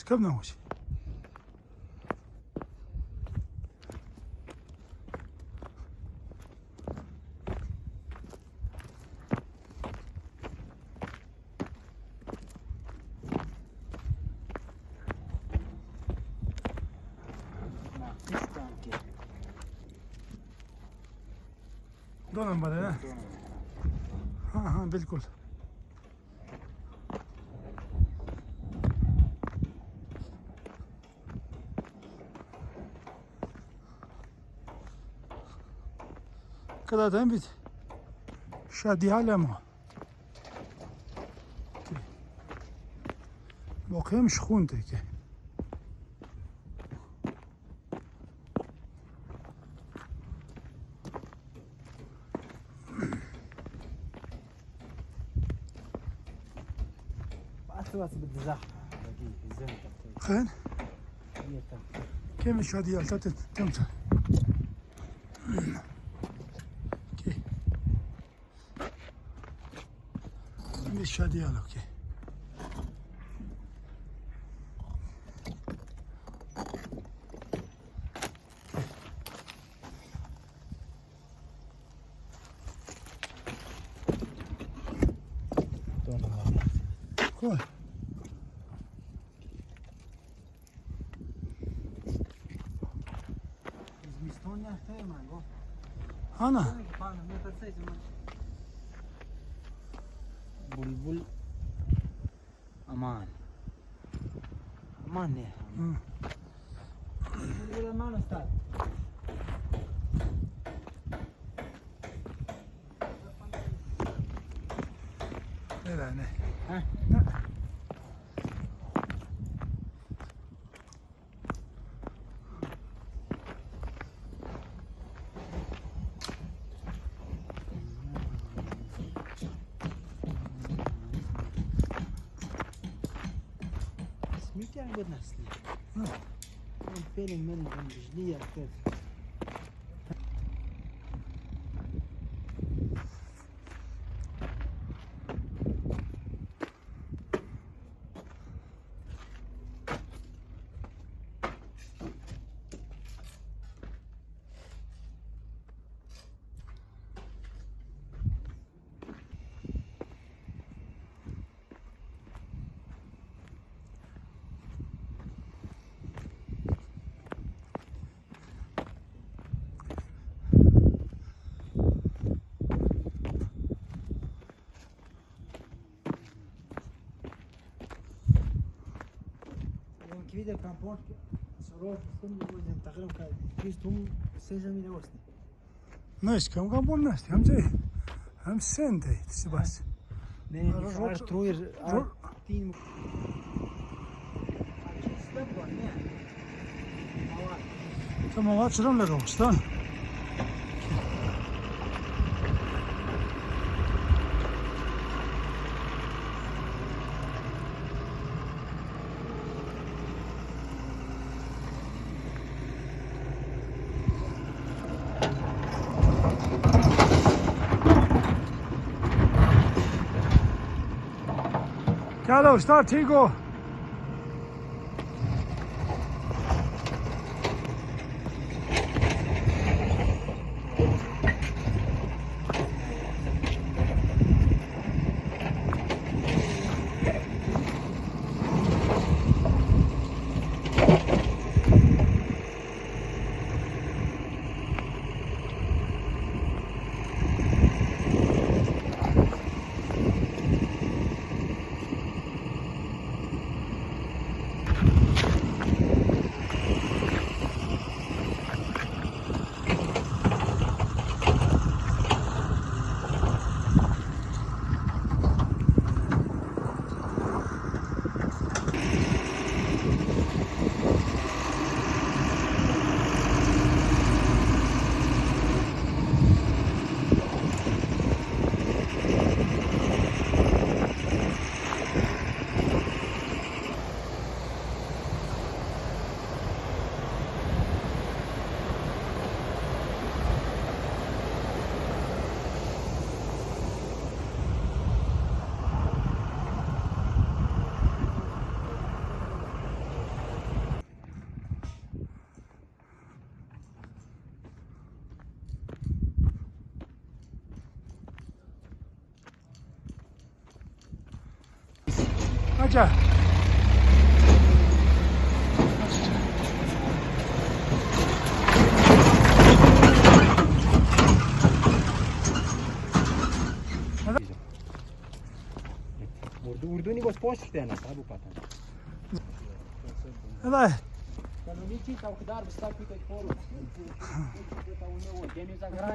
کم نباشی. دو نمبره نه؟ हाँ बिल्कुल. Kada da bit. شادی حال ما. واقعا مش خونده که. خين كيف الشادية التالتة تمتع كي عندي الشادية اوكي كويس أنا بلبل امان نه بلبل امان استاد لا نه ها سميتي عبد نسلي الفيلم من الرجلية كيف كده كامبورت صاروخ ثم ينتقلون كيستهم سجن وسني ناش كم قبل ناش هم زي هم سنتي بس نه تروير تين تمام شلون لقوا شلون Carlos, start, Tigo. 가자. Urduni gospod štena, sabu patan. Давай. Canonici sau dar bistar cu tot forul. Deniz agrar.